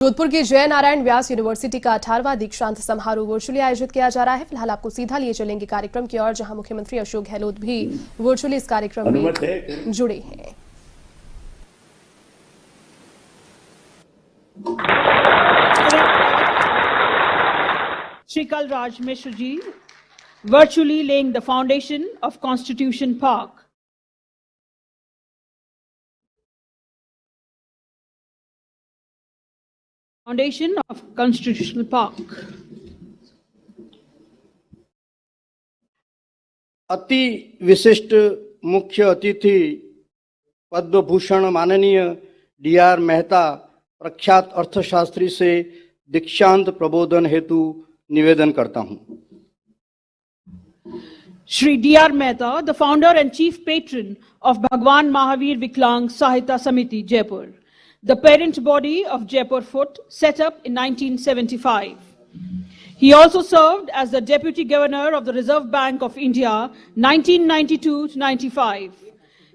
जोधपुर की जय नारायण व्यास यूनिवर्सिटी का 18वां दीक्षांत समारोह वर्चुअली आयोजित किया जा रहा है। फिलहाल आपको सीधा लिए चलेंगे कार्यक्रम की ओर, जहां मुख्यमंत्री अशोक गहलोत भी वर्चुअली इस कार्यक्रम में जुड़े हैं। Shri Kalraj Mishra ji virtually laying the foundation of Constitution Park. Foundation of Constitutional Park. अति विशिष्ट मुख्य अतिथि पद्म भूषण माननीय डी.आर. मेहता प्रख्यात अर्थशास्त्री से दीक्षांत प्रबोधन हेतु निवेदन करता हूं। Shri D.R. Mehta, the founder and chief patron of Bhagwan Mahavir Viklang Sahita Samiti, Jaipur, the parent body of Jaipur Foot, set up in 1975. He also served as the Deputy Governor of the Reserve Bank of India 1992 to 95.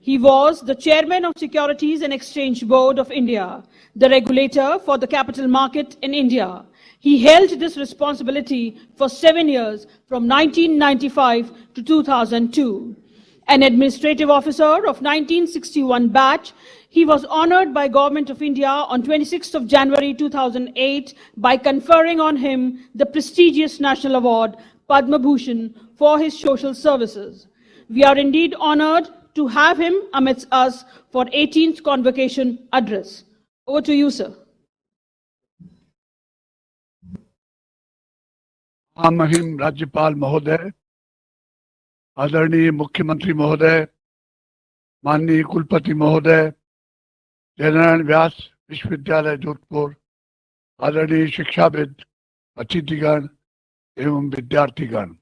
He was the Chairman of Securities and Exchange Board of India, the regulator for the capital market in India. He held this responsibility for 7 years from 1995 to 2002. An administrative officer of 1961 batch, he was honored by Government of India on 26th of January 2008 by conferring on him the prestigious national award Padma Bhushan for his social services. We are indeed honored to have him amidst us for 18th convocation address. Over to you, sir. महिम राज्यपाल महोदय, आदरणीय मुख्यमंत्री महोदय, माननीय कुलपति महोदय, जय नारायण व्यास विश्वविद्यालय जोधपुर, आदरणीय शिक्षाविद, अतिथिगण एवं विद्यार्थीगण,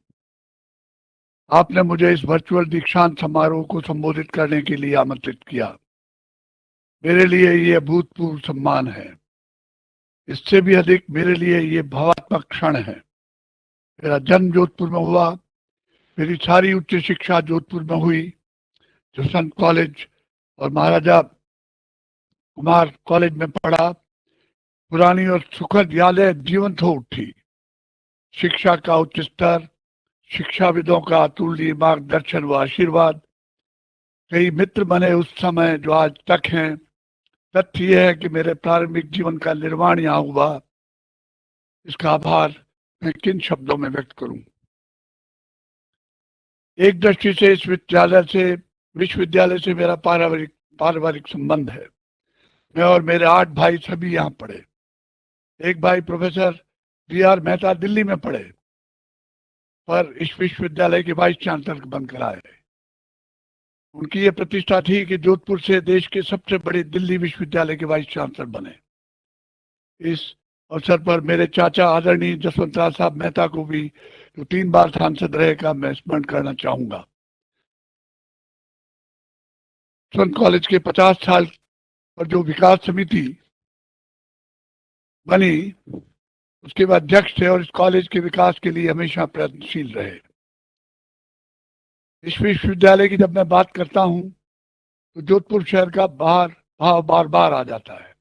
आपने मुझे इस वर्चुअल दीक्षांत समारोह को संबोधित करने के लिए आमंत्रित किया। मेरे लिए ये अभूतपूर्व सम्मान है। इससे भी अधिक मेरे लिए ये भावात्मक क्षण है। मेरा जन्म जोधपुर में हुआ, मेरी सारी उच्च शिक्षा जोधपुर में हुई, जो संत कॉलेज और महाराजा कुमार कॉलेज में पढ़ा। पुरानी और सुखद यादें जीवंत हो उठी। शिक्षा का उच्च स्तर, शिक्षाविदों का अतुलनीय मार्गदर्शन व आशीर्वाद, कई मित्र बने उस समय जो आज तक हैं। तथ्य यह है कि मेरे प्रारंभिक जीवन का निर्माण यहाँ हुआ। इसका आभार मैं किन शब्दों में व्यक्त करूं। एक दृष्टि से इस विश्वविद्यालय से मेरा पारिवारिक संबंध है। मैं और मेरे 8 भाई सभी यहाँ पढ़े। एक भाई प्रोफेसर डी.आर. मेहता दिल्ली में पढ़े, पर इस विश्वविद्यालय के वाइस चांसलर बनकर आए। उनकी ये प्रतिष्ठा थी कि जोधपुर से देश के सबसे बड़े दिल्ली विश्वविद्यालय के वाइस चांसलर बने। इस अवसर पर मेरे चाचा आदरणीय जसवंतराव साहब मेहता को भी, जो 3 बार सांसद रहे, का मैं स्मरण करना चाहूंगा। संत कॉलेज के 50 साल पर जो विकास समिति बनी, उसके बाद अध्यक्ष थे और इस कॉलेज के विकास के लिए हमेशा प्रयत्नशील रहे। इस विश्वविद्यालय की जब मैं बात करता हूं तो जोधपुर शहर का भाव बार बार आ जाता है।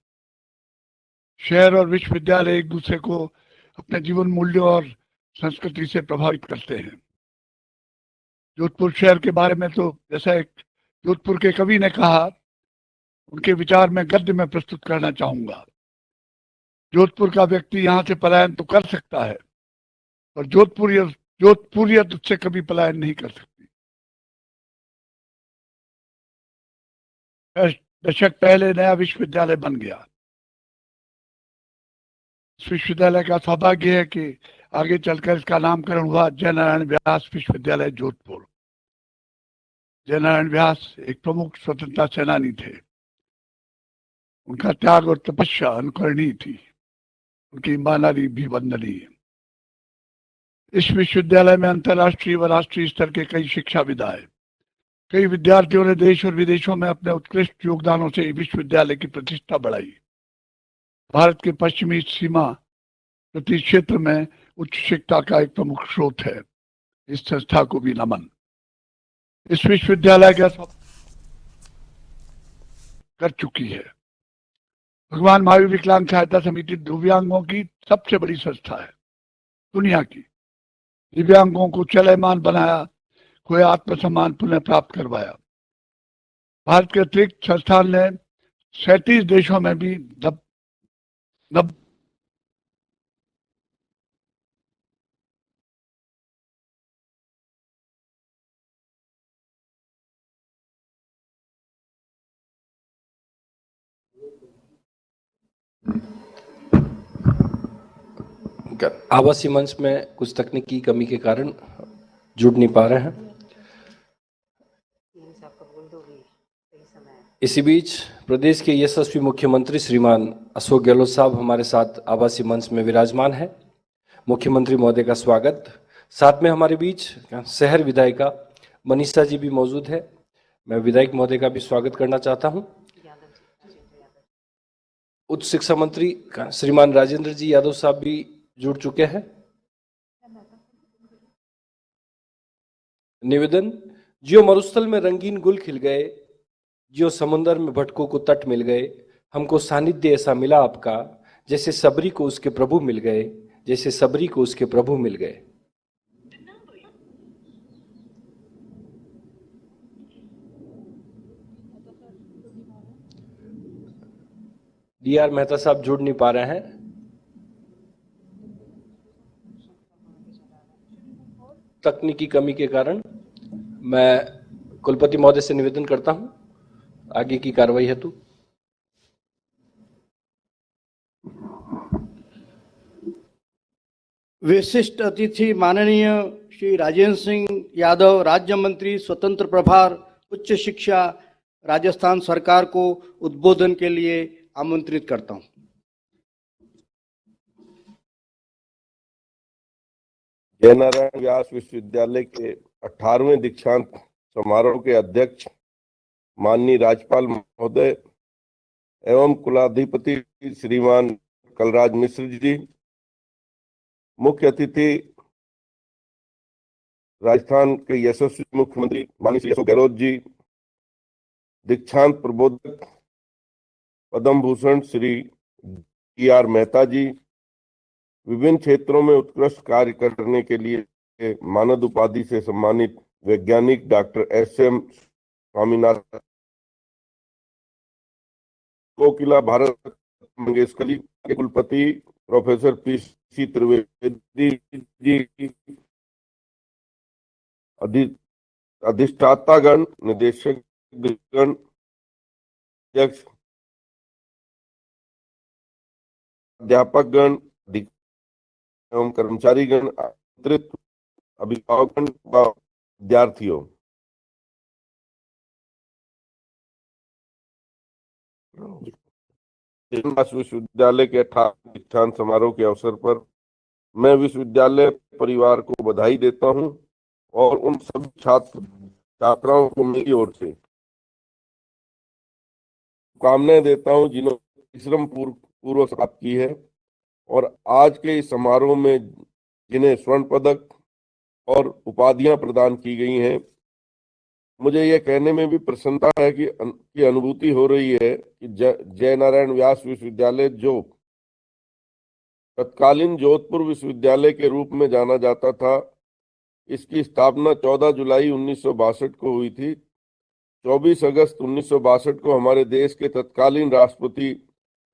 शहर और विश्वविद्यालय एक दूसरे को अपने जीवन मूल्यों और संस्कृति से प्रभावित करते हैं। जोधपुर शहर के बारे में तो जैसा एक जोधपुर के कवि ने कहा, उनके विचार में गद्य में प्रस्तुत करना चाहूंगा। जोधपुर का व्यक्ति यहाँ से पलायन तो कर सकता है, और जोधपुरियत उससे कभी पलायन नहीं कर सकती। दशक पहले नया विश्वविद्यालय बन गया। इस विश्वविद्यालय का सौभाग्य है कि आगे चलकर इसका नामकरण हुआ जय नारायण व्यास विश्वविद्यालय जोधपुर। जय नारायण व्यास एक प्रमुख स्वतंत्रता सेनानी थे। उनका त्याग और तपस्या अनुकरणीय थी। उनकी ईमानदारी भी वंदनीय। इस विश्वविद्यालय में अंतर्राष्ट्रीय व राष्ट्रीय स्तर के कई शिक्षाविद आए। कई विद्यार्थियों ने देश और विदेशों में अपने उत्कृष्ट योगदानों से विश्वविद्यालय की प्रतिष्ठा बढ़ाई। भारत के पश्चिमी सीमा प्रति क्षेत्र में उच्च शिक्षा का एक प्रमुख स्रोत है। इस संस्था को भी नमन। इस विश्वविद्यालय का कर चुकी है। भगवान महावीर विकलांग सहायता समिति दिव्यांगों की सबसे बड़ी संस्था है दुनिया की। दिव्यांगों को चलयमान बनाया, कोई आत्मसम्मान पुनः प्राप्त करवाया। भारत के अतिरिक्त संस्थान ने 37 देशों में भी आवासीय मंच में कुछ तकनीकी कमी के कारण जुड़ नहीं पा रहे हैं। इसी बीच प्रदेश के यशस्वी मुख्यमंत्री श्रीमान अशोक गहलोत साहब हमारे साथ आवासीय मंच में विराजमान है। मुख्यमंत्री महोदय का स्वागत। साथ में हमारे बीच शहर विधायिका मनीषा जी भी मौजूद है। मैं विधायक महोदय का भी स्वागत करना चाहता हूं। उच्च शिक्षा मंत्री श्रीमान राजेंद्र जी यादव साहब भी जुड़ चुके हैं। निवेदन, जियो मरुस्थल में रंगीन गुल खिल गए, जियो समुंदर में भटकों को तट मिल गए, हमको सानिध्य ऐसा मिला आपका, जैसे सबरी को उसके प्रभु मिल गए, जैसे सबरी को उसके प्रभु मिल गए। डी.आर. मेहता साहब जुड़ नहीं पा रहे हैं। तकनीकी कमी के कारण मैं कुलपति महोदय से निवेदन करता हूं आगे की कार्रवाई हेतु। विशिष्ट अतिथि माननीय श्री राजेंद्र सिंह यादव, राज्य मंत्री स्वतंत्र प्रभार उच्च शिक्षा, राजस्थान सरकार को उद्बोधन के लिए आमंत्रित करता हूं। जयनारायण व्यास विश्वविद्यालय के 18वें दीक्षांत समारोह के अध्यक्ष माननीय राज्यपाल महोदय एवं कुलाधिपति श्रीमान कलराज मिश्र जी, मुख्य अतिथि राजस्थान के यशस्वी मुख्यमंत्री माननीय श्री अशोक गहलोत जी, दीक्षांत प्रबोधक पद्म भूषण श्री डी.आर. मेहता जी, विभिन्न क्षेत्रों में उत्कृष्ट कार्य करने के लिए मानद उपाधि से सम्मानित वैज्ञानिक डॉक्टर एस.एम. स्वामीनाथन, कोकिला भारत मंगेशकरी के कुलपति प्रोफेसर पी.सी. त्रिवेदी जी, अधिष्ठातागण, निदेशकगण, अध्यक्ष, अध्यापकगण एवं कर्मचारीगण, आमंत्रित अभिभावकगण व विद्यार्थियों, विश्वविद्यालय के 18वें दीक्षांत समारोह के अवसर पर मैं विश्वविद्यालय परिवार को बधाई देता हूं और उन सभी छात्र छात्राओं को मेरी ओर से शुभकामनाएं देता हूं जिन्होंने परिश्रम पूर्वक प्राप्त की है और आज के इस समारोह में जिन्हें स्वर्ण पदक और उपाधियां प्रदान की गई हैं। मुझे यह कहने में भी प्रसन्नता है कि अनुभूति हो रही है कि जयनारायण व्यास विश्वविद्यालय, जो तत्कालीन जोधपुर विश्वविद्यालय के रूप में जाना जाता था, इसकी स्थापना 14 जुलाई 1962 को हुई थी। 24 अगस्त 1962 को हमारे देश के तत्कालीन राष्ट्रपति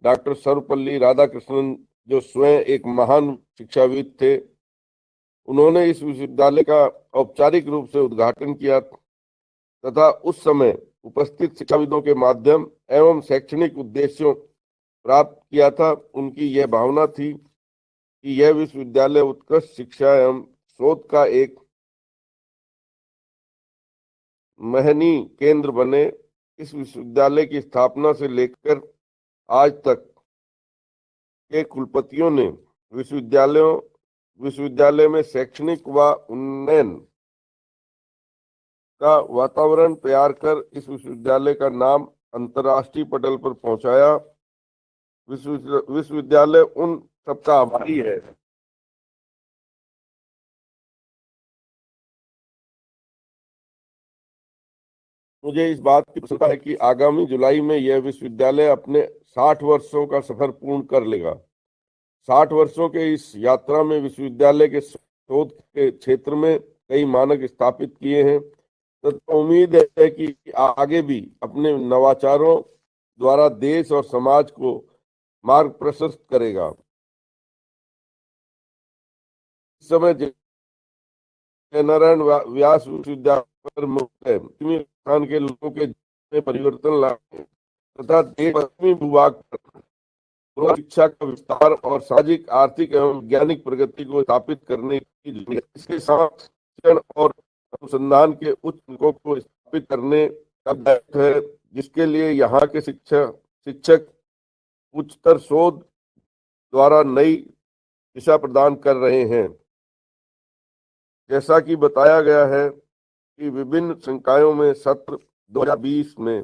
डॉक्टर सर्वपल्ली राधाकृष्णन, जो स्वयं एक महान शिक्षाविद थे, उन्होंने इस विश्वविद्यालय का औपचारिक रूप से उद्घाटन किया तथा उस समय उपस्थित शिक्षाविदों के माध्यम एवं शैक्षणिक उद्देश्यों प्राप्त किया था। उनकी यह भावना थी कि यह विश्वविद्यालय उत्कृष्ट शिक्षा एवं शोध का एक महनीय केंद्र बने। इस विश्वविद्यालय की स्थापना से लेकर आज तक के कुलपतियों ने विश्वविद्यालय में शैक्षणिक व उन्नयन का वातावरण तैयार कर इस विश्वविद्यालय का नाम अंतर्राष्ट्रीय पटल पर पहुंचाया। विश्वविद्यालय उन सबका आभारी है। मुझे इस बात की प्रसन्नता है कि आगामी जुलाई में यह विश्वविद्यालय अपने 60 वर्षों का सफर पूर्ण कर लेगा। 60 वर्षों के इस यात्रा में विश्वविद्यालय के शोध के क्षेत्र में कई मानक स्थापित किए हैं तथा उम्मीद है कि आगे भी अपने नवाचारों द्वारा देश और समाज को मार्ग प्रशस्त करेगा। इस समय जयनारायण व्यास विश्वविद्यालय पर मुक्त है स्थान के लोगों के जीवन में परिवर्तन लाने तथा देश पश्चिमी भूभाग पर शिक्षा का विस्तार और सामाजिक, आर्थिक एवं वैज्ञानिक प्रगति को स्थापित करने की जरूरत है। इसके साथ शिक्षण और अनुसंधान के उच्च अंकों को स्थापित करने का दायित्व है, जिसके लिए यहाँ के शिक्षक उच्चतर शोध द्वारा नई दिशा प्रदान कर रहे हैं। जैसा कि बताया गया है कि विभिन्न संकायों में सत्र 2020 में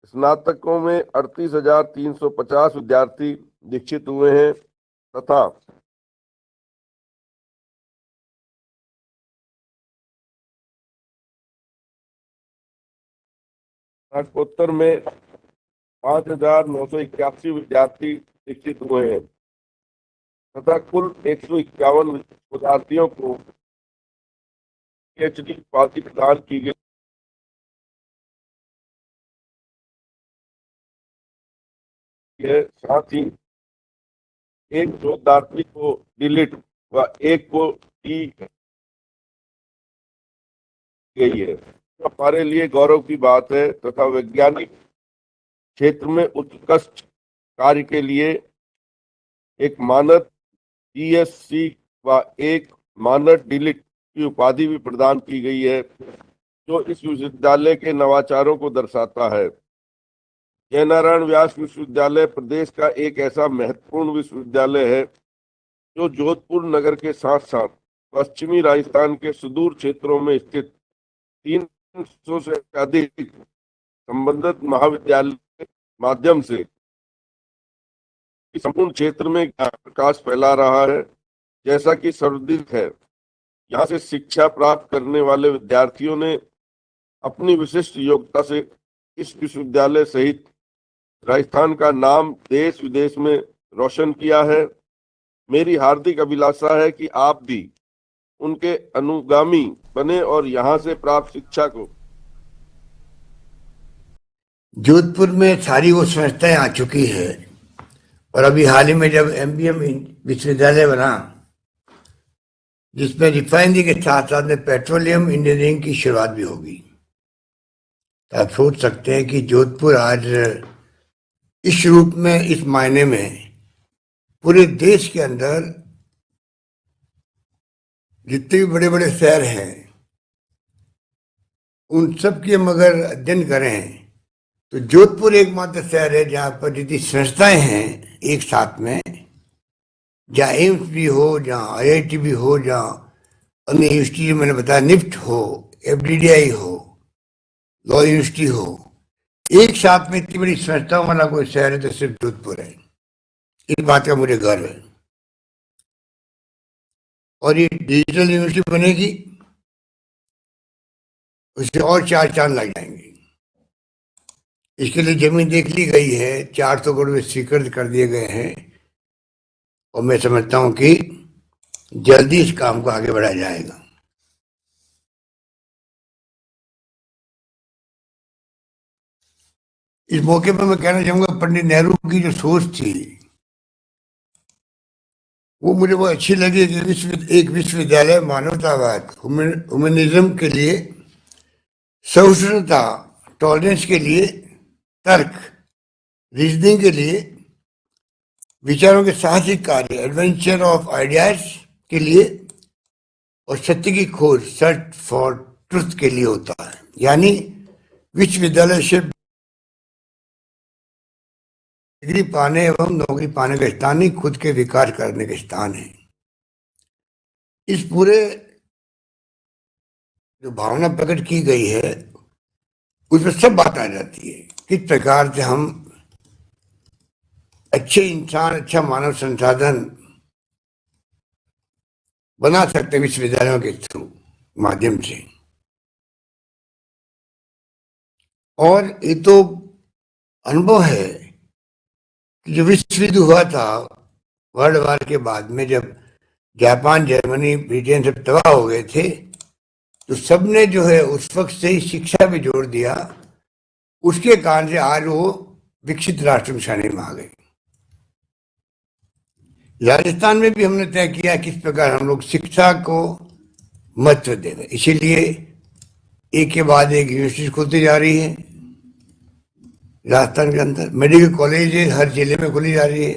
स्नातकों में 38,350 विद्यार्थी दीक्षित हुए हैं तथा स्नातकोत्तर में 5,981 विद्यार्थी दीक्षित हुए हैं तथा कुल 151 विद्यार्थियों को PhD उपाधि प्रदान की गई है। साथ ही एक शोधार्थी को डिलीट व एक को डी गई है। हमारे लिए गौरव की बात है तथा वैज्ञानिक क्षेत्र में उत्कृष्ट कार्य के लिए एक मानद DSc व एक मानद डिलीट की उपाधि भी प्रदान की गई है, जो इस विश्वविद्यालय के नवाचारों को दर्शाता है। जयनारायण व्यास विश्वविद्यालय प्रदेश का एक ऐसा महत्वपूर्ण विश्वविद्यालय है जो जोधपुर नगर के साथ साथ पश्चिमी राजस्थान के सुदूर क्षेत्रों में स्थित 300 से अधिक संबंधित महाविद्यालय के माध्यम से संपूर्ण क्षेत्र में प्रकाश फैला रहा है। जैसा कि सर्वविदित है, यहाँ से शिक्षा प्राप्त करने वाले विद्यार्थियों ने अपनी विशिष्ट योग्यता से इस विश्वविद्यालय सहित राजस्थान का नाम देश विदेश में रोशन किया है। मेरी हार्दिक अभिलाषा है कि आप भी उनके अनुगामी बने और यहाँ से प्राप्त शिक्षा को जोधपुर में सारी वो संस्थाएं आ चुकी है और अभी हाल ही में जब MBM विश्वविद्यालय बना, जिसमें रिफाइनरी के साथ साथ में पेट्रोलियम इंजीनियरिंग की शुरुआत भी होगी, तो आप सोच सकते हैं कि जोधपुर आज इस रूप में, इस मायने में पूरे देश के अंदर जितने भी बड़े बड़े शहर हैं उन सब की हम अगर अध्ययन करें तो जोधपुर एकमात्र शहर है जहाँ पर जितनी संस्थाएं हैं एक साथ में, जहाँ एम्स भी हो, जहाँ IIT भी हो, जहाँ अन्य यूनिवर्सिटी मैंने बताया निफ्ट हो, FDDI हो, लॉ यूनिवर्सिटी हो, एक साथ में इतनी बड़ी संस्थाओं वाला कोई शहर है तो सिर्फ जोधपुर है। इस बात का मुझे गर्व है। और ये डिजिटल यूनिवर्सिटी बनेगी, उससे और 4 चांद लग जाएंगे। इसके लिए जमीन देख ली गई है, 400 करोड़ में स्वीकृत कर दिए गए हैं और मैं समझता हूं कि जल्दी इस काम को आगे बढ़ाया जाएगा। इस मौके पर मैं कहना चाहूंगा, पंडित नेहरू की जो सोच थी वो मुझे बहुत अच्छी लगी कि एक विश्वविद्यालय मानवतावाद, ह्यूमनिज्म के लिए, सहिष्णुता, टॉलरेंस के लिए, तर्क, रीजनिंग के लिए, विचारों के साहसिक कार्य, एडवेंचर ऑफ आइडियाज के लिए और सत्य की खोज, सर्च फॉर ट्रुथ के लिए होता है। यानी विश्वविद्यालय से डिग्री पाने एवं नौकरी पाने का स्थान नहीं, खुद के विकास करने का स्थान है। इस पूरे जो भावना प्रकट की गई है उसमें सब बात आ जाती है, किस प्रकार से हम अच्छे इंसान, अच्छा मानव संसाधन बना सकते हैं विश्वविद्यालयों के थ्रू माध्यम से। और ये तो अनुभव है कि जो विश्व युद्ध हुआ था वर्ल्ड वार के बाद में, जब जापान, जर्मनी, ब्रिटेन सब तबाह हो गए थे, तो सबने जो है उस वक्त से ही शिक्षा पे जोर दिया। उसके कारण से आज वो विकसित राष्ट्र की श्रेणी में आ गए। राजस्थान में भी हमने तय किया किस प्रकार हम लोग शिक्षा को महत्व देंगे, इसीलिए एक के बाद एक यूनिवर्सिटी खुलती जा रही है। राजस्थान के अंदर मेडिकल कॉलेज हर जिले में खुली जा रही है।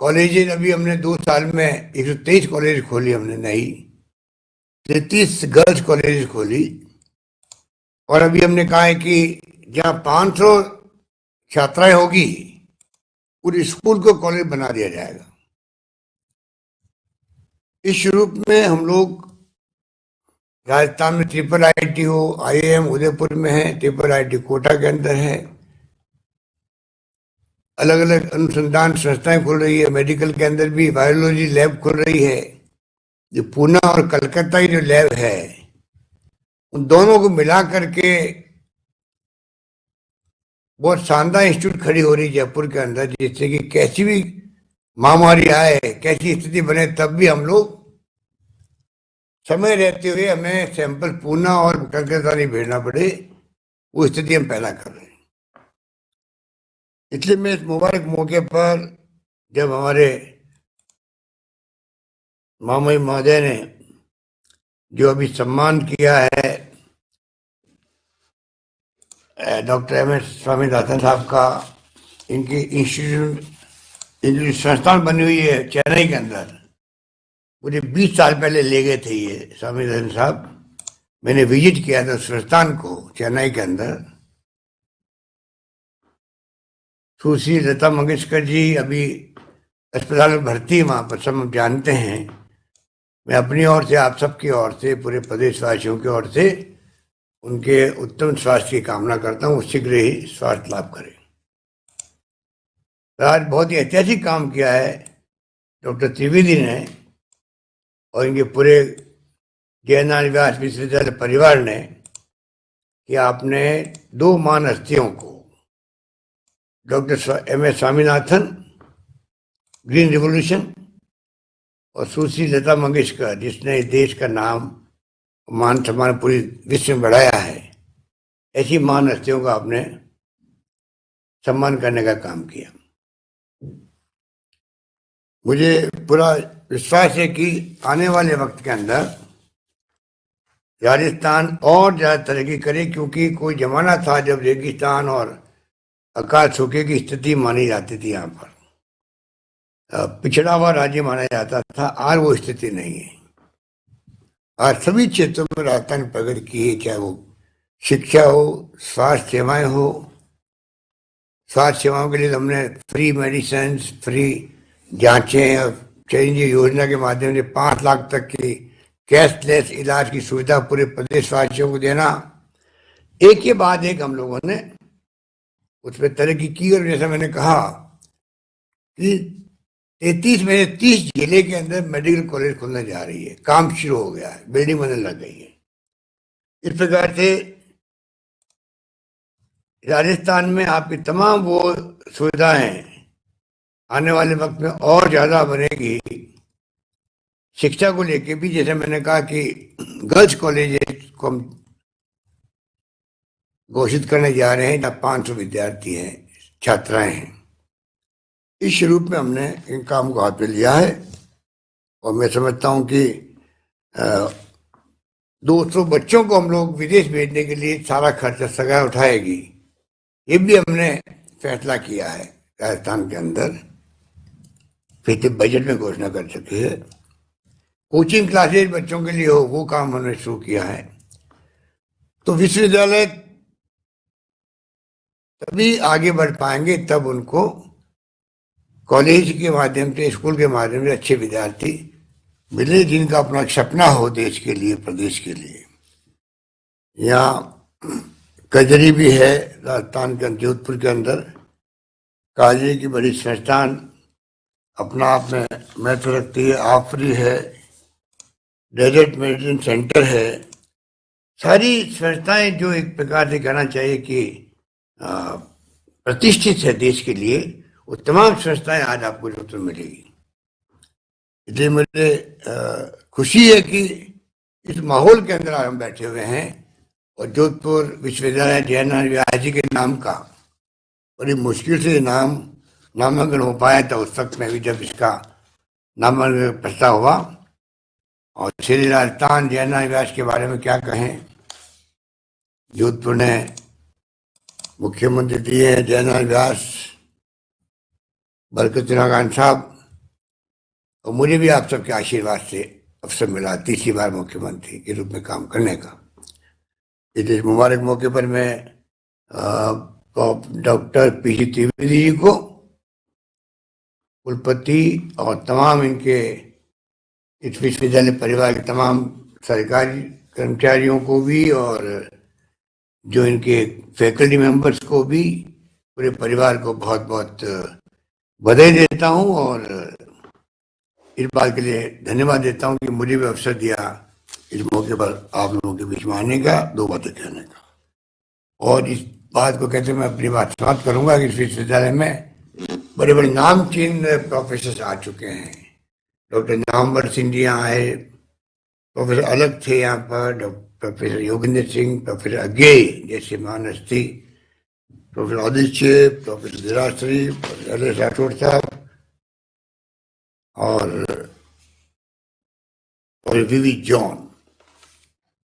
कॉलेज अभी हमने 2 साल में 123 कॉलेज खोली हमने, नहीं 33 गर्ल्स कॉलेज खोली। और अभी हमने कहा है कि जहाँ 500 छात्राएं होगी पूरे स्कूल को कॉलेज बना दिया जाएगा। इस रूप में हम लोग राजस्थान में ट्रिपल आईटी हो, आईआईएम उदयपुर में है, ट्रिपल आईटी कोटा के अंदर है, अलग अलग अनुसंधान संस्थाएं खुल रही है। मेडिकल के अंदर भी बायोलॉजी लैब खुल रही है। जो पूना और कलकत्ता की जो लैब है, उन दोनों को मिला करके बहुत शानदार इंस्टीट्यूट खड़ी हो रही है जयपुर के अंदर, जिससे कि कैसी भी महामारी आए, कैसी स्थिति बने, तब भी हम लोग समय रहते हुए हमें सैंपल पूना और कलकत्ता नहीं भेजना पड़े, वो स्थिति हम पैदा कर रहे हैं। इसलिए मैं इस मुबारक मौके पर जब हमारे मामई महोदय ने जो अभी सम्मान किया है डॉक्टर एम.एस. स्वामीनाथन साहब का, इनकी इंस्टीट्यूट, इनकी संस्थान बनी हुई है चेन्नई के अंदर, मुझे 20 साल पहले ले गए थे ये स्वामीनाथन साहब। मैंने विजिट किया था संस्थान को चेन्नई के अंदर। सुश्री लता मंगेशकर जी अभी अस्पताल में भर्ती है, वहाँ पर सब जानते हैं। मैं अपनी ओर से, आप सबकी ओर से, पूरे प्रदेशवासियों की ओर से उनके उत्तम स्वास्थ्य की कामना करता हूँ, शीघ्र ही स्वास्थ्य लाभ करें। आज बहुत ही ऐतिहासिक काम किया है डॉक्टर त्रिवेदी ने और इनके पूरे जयनारायण व्यास विश्वविद्यालय परिवार ने, कि आपने 2 महान हस्तियों को, doctor M S. Swaminathan green revolution और सुश्री लता मंगेशकर जिसने देश का नाम मान सम्मान पूरी विश्व में बढ़ाया है, ऐसी महान हस्तियों का आपने सम्मान करने का काम किया। मुझे पूरा विश्वास है कि आने वाले वक्त के अंदर राजस्थान और ज़्यादा तरक्की करे, क्योंकि कोई जमाना था जब रेगिस्तान और अकाल सूखे की स्थिति मानी जाती थी, यहाँ पर पिछड़ा हुआ राज्य माना जाता था। आज वो स्थिति नहीं है। आज सभी क्षेत्रों में राजस्थान ने प्रगति की है, चाहे वो शिक्षा हो, स्वास्थ्य सेवाएं हो। स्वास्थ्य सेवाओं के लिए हमने फ्री मेडिसिन, फ्री जांचें और चिरंजीवी योजना के माध्यम से 5 लाख तक की कैशलेस इलाज की सुविधा पूरे प्रदेशवासियों को देना, एक के बाद एक हम लोगों ने उस पर तरक्की की। और जैसा मैंने कहा कि 33 में 30 जिले के अंदर मेडिकल कॉलेज खुलने जा रही है, काम शुरू हो गया है, बिल्डिंग बनने लग गई है। इस प्रकार से राजस्थान में आपकी तमाम वो सुविधाएं आने वाले वक्त में और ज्यादा बनेगी। शिक्षा को लेके भी, जैसे मैंने कहा कि गर्ल्स कॉलेज को हम घोषित करने जा रहे हैं, जहाँ 500 विद्यार्थी हैं, छात्राएं हैं। इस रूप में हमने इन काम को हाथ में लिया है और मैं समझता हूं कि 200 बच्चों को हम लोग विदेश भेजने के लिए सारा खर्चा सरकार उठाएगी, ये भी हमने फैसला किया है राजस्थान के अंदर, पिछले बजट में घोषणा कर चुकी है। कोचिंग क्लासेज बच्चों के लिए हो, वो काम हमने शुरू किया है। तो विश्वविद्यालय तभी आगे बढ़ पाएंगे तब उनको कॉलेज के माध्यम से, स्कूल के माध्यम से अच्छे विद्यार्थी मिले, जिनका अपना सपना हो देश के लिए, प्रदेश के लिए। यहाँ कजरी भी है राजस्थान के जोधपुर के अंदर, काजरी की बड़ी संस्थान अपना आप में महत्व रखती है। आफरी है, डेजर्ट मेडिसिन सेंटर है, सारी संस्थाएं जो एक प्रकार से कहना चाहिए कि प्रतिष्ठित है देश के लिए, वो तमाम संस्थाएं आज आपको जोधपुर मिलेगी। इसलिए मुझे खुशी है कि इस माहौल के अंदर हम बैठे हुए हैं और जोधपुर विश्वविद्यालय जयनारायण व्यास जी के नाम का बड़ी मुश्किल से नामांकन हो पाया था उस वक्त में भी, जब इसका नामांकन प्रस्ताव हुआ। और श्री राजस्थान जयनारायण व्यास के बारे में क्या कहें, जोधपुर ने मुख्यमंत्री दिए हैं जयनारायण व्यास, बरकत खान साहब, और मुझे भी आप सबके आशीर्वाद से अवसर मिला तीसरी बार मुख्यमंत्री के रूप में काम करने का। इस मुबारक मौके पर मैं डॉक्टर पीजी त्रिवेदी जी को, कुलपति और तमाम इनके इस विश्वविद्यालय परिवार के तमाम सरकारी कर्मचारियों को भी और जो इनके फैकल्टी मेंबर्स को भी, पूरे परिवार को बहुत बहुत बधाई देता हूं और इस बात के लिए धन्यवाद देता हूं कि मुझे भी अवसर दिया इस मौके पर आप लोगों के बीच में आने का, दो बातें कहने का। और इस बात को कहते मैं अपनी बात समाप्त करूंगा कि इस विश्वविद्यालय में बड़े बड़े नामचीन प्रोफेसर आ चुके हैं। डॉक्टर नामवर सिंह जी यहाँ आए, प्रोफेसर अलग थे यहाँ पर, प्रोफेसर योगेंद्र सिंह, प्रोफेसर अज्ञे जैसे महान हस्ती, professor Aditya, professor Dhirashri, professor L Rathore साहब और वीवी जॉन।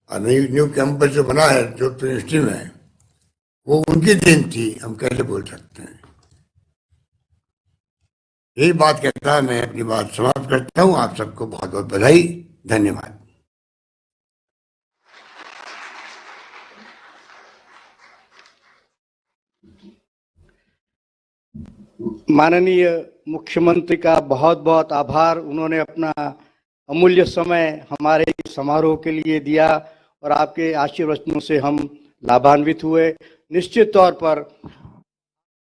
न्यू कैंपस जो बना है जोधपुर यूनिवर्सिटी में, वो उनकी देन थी, हम कैसे बोल सकते हैं। यही बात कहता है मैं अपनी बात समाप्त करता हूँ। आप सबको बहुत बहुत बधाई, धन्यवाद। माननीय मुख्यमंत्री का बहुत बहुत आभार। उन्होंने अपना अमूल्य समय हमारे समारोह के लिए दिया और आपके आशीर्वचनों से हम लाभान्वित हुए। निश्चित तौर पर